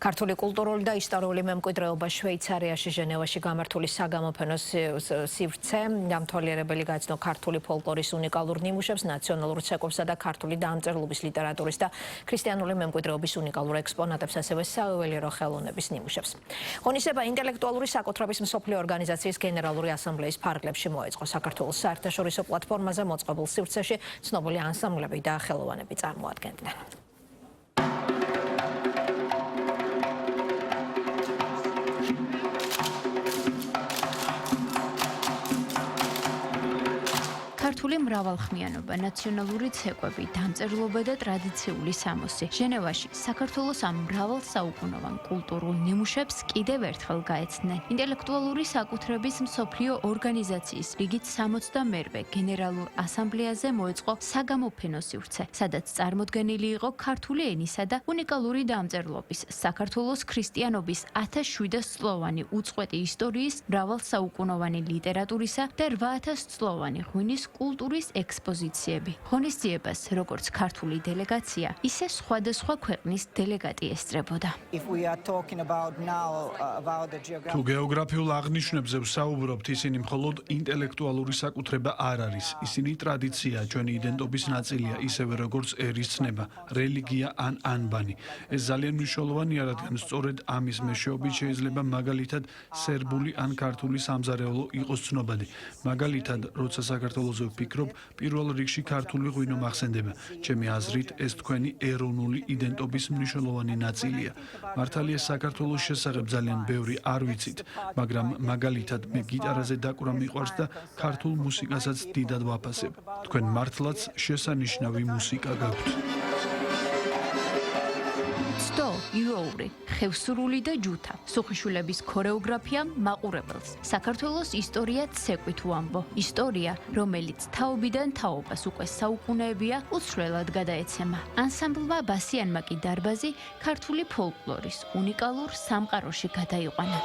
ქართული კულტურული და ისტორიული მემკვიდრეობა შვეიცარიაში ჟენევაში გამართული საგამოფენო სივრცე დამთვალიერებელი გაიცნო ქართული ფოლკლორის უნიკალურ ნიმუშებს, ნაციონალურ ცეკვებსა და ქართული დამწერლობის ლიტერატურის და ქრისტიანული მემკვიდრეობის უნიკალურ ექსპონატებს, ასევე საველიერო ხელოვნების ნიმუშებს. ღონისძიება ინტელექტუალური საკუთრების მსოფლიო ორგანიზაციის გენერალური ასამბლეის ფარგლებში მოეწყო. საქართველოს საერთაშორისო პლატფორმაზე მოწყობილ სივრცეში ცნობილი ანსამბლები და ხელოვანები წარმოადგენდნენ. ქართული მრავალხმიანობა, ნაციონალური ცეკვები, დამწერლობა და ტრადიციული სამოსი. ჟენევაში საქართველოს ამ მრავალსაუკუნოვან კულტურულ ნიმუშებს კიდევ ერთხელ გაეცნენ. ინტელექტუალური საკუთრების მსოფლიო ორგანიზაციის რიგით 62-ვე გენერალურ ასამბლეაზე მოეწყო საგამოფენო სივრცე, სადაც წარმოდგენილი იყო ქართული ენისა და უნიკალური დამწერლობის, საქართველოს ქრისტიანობის 1700 წლოვანი უწყვეტი ისტორიის, მრავალსაუკუნოვანი ლიტერატურისა და 8000 წლოვანი ღვინის კულტურის ექსპოზიციები. ღონისძიებას როგორც ქართული დელეგაცია, ისე სხვადასხვა ქვეყნის დელეგატი ესწრებოდა. თუ გეოგრაფიულ აღნიშვნებზე ვსაუბრობთ, ისინი მხოლოდ ინტელექტუალური საკუთრება არ არის. ისინი ტრადიცია, ჩვენი იდენტობის ნაწილია, ისევე როგორც ერის ცნება, რელიგია ან ანბანი. ეს ძალიან მნიშვნელოვანია, რადგან სწორედ ამის მეშვეობით შეიძლება მაგალითად სერბული ან ქართული სამზარეულო იყოს ცნობადი. მაგალითად, როცა საქართველოს ვფიქრობ, პირველ რიგში ქართული ღვინო მახსენდება. ჩემი აზრით, ეს თქვენი ეროვნული იდენტობის მნიშვნელოვანი ნაწილია. მართალია, საქართველოს შესახებ ძალიან ბევრი არ ვიცით, მაგრამ მაგალითად მე გიტარაზე დაკვრა მიყვარს და ქართულ მუსიკასაც დიდად ვაფასებ. თქვენ მართლაც შესანიშნავი მუსიკა გაქვთ. სტო, იოური, ხევსურული და ჯუთა, სუხიშვილების ქორეოგრაფია მაყურებელს. საქართველოს ისტორია ცეკვით უამბო. ისტორია, რომელიც თაობიდან თაობას უკვე საუკუნეებია უცვლელად გადაეცემა. ანსამბლმა ბასიანმა კი დარბაზი ქართული ფოლკლორის უნიკალურ სამყაროში გადაიყვანა.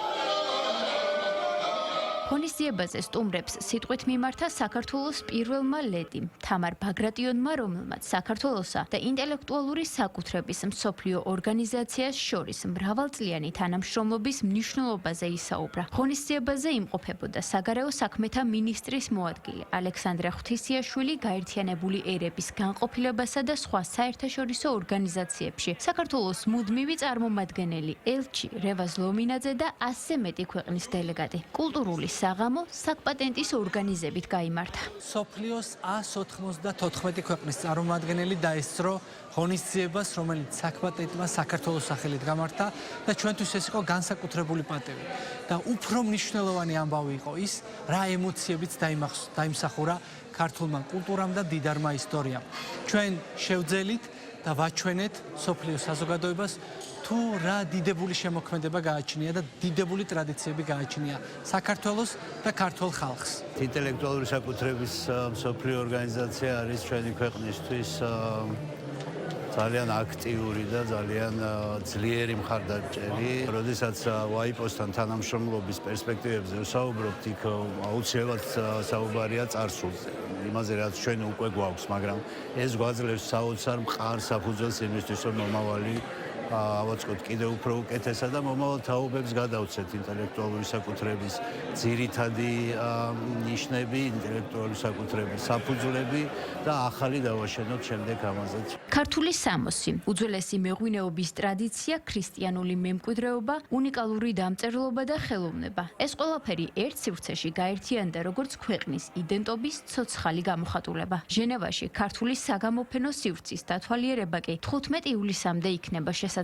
ღონისძიებაზე სტუმრებს სიტყვით მიმართა საქართველოს პირველმა ლედიმ, თამარ ბაგრატიონმა, რომელმაც საქართველოსა და ინტელექტუალური საკუთრების მსოფლიო ორგანიზაციას შორის მრავალწლიანი თანამშრომლობის მნიშვნელობაზე ისაუბრა. ღონისძიებაზე იმყოფებოდა საგარეო საქმეთა მინისტრის მოადგილე ალექსანდრე ღვთისიაშვილი, გაერთიანებული ერების განყოფილებასა და სხვა საერთაშორისო ორგანიზაციებში საქართველოს მუდმივი წარმომადგენელი ელჩი რევაზ ლომინაძე და 100-ზე მეტი ქვეყნის დელეგატი. კულტურული საღამო საკპატენტის ორგანიზებით გაიმართა. სოფლიოს 194 ქვეყნის წარმომადგენელი დაესწრო ღონისძიებას, რომელიც საკპატენტმა საქართველოს სახელით გამართა და ჩვენთვის ეს იყო განსაკუთრებული პატივი. და უფრო მნიშვნელოვანი ამბავი იყო ის, რა ემოციებიც დაიმსახურა ქართულმა კულტურამ და მდიდარმა ისტორიამ. ჩვენ შევძელით და ვაჩვენეთ სოფლიო საზოგადოებას თუ რა დიდებული შემოქმედება გააჩნია და დიდებული ტრადიციები გააჩნია საქართველოს და ქართულ ხალხს. ინტელექტუალური საკუთრების მსოფლიო ორგანიზაცია არის ჩვენი ქვეყნისთვის ძალიან აქტიური და ძალიან ძლიერი მხარდაჭერი. როდესაც WIPO-სთან თანამშრომლობის პერსპექტივებზე ვსაუბრობთ, იქ აუცილებლად საუბარია წარსულზე. იმაზე, რაც ჩვენ უკვე გვაქვს, მაგრამ ეს გვაძლევს საოცარ მყარ საფუძველს იმისთვის, რომ მომავალი ავაწყოთ კიდევ უფრო უკეთესად და მომავალ თაობებს გადავცეთ ინტელექტუალური საკუთრების ძირითადი ნიშნები, ინტელექტუალური საკუთრების საფუძვლები და ახალი დავაშენოთ შემდეგ ამაზეც. ქართული სამოსი, უძველესი მეღვინეობის ტრადიცია, ქრისტიანული მემკვიდრეობა, უნიკალური დამწერლობა და ხელოვნება. ეს ყველაფერი ერთ სივრცეში გაერთიანდა როგორც ქვეყნის იდენტობის ცოცხალი გამოხატულება. ჟენევაში ქართული საგამოფენო სივრცის დათვალიერება კი 15 ივლისამდე იქნება შესაძლებელი.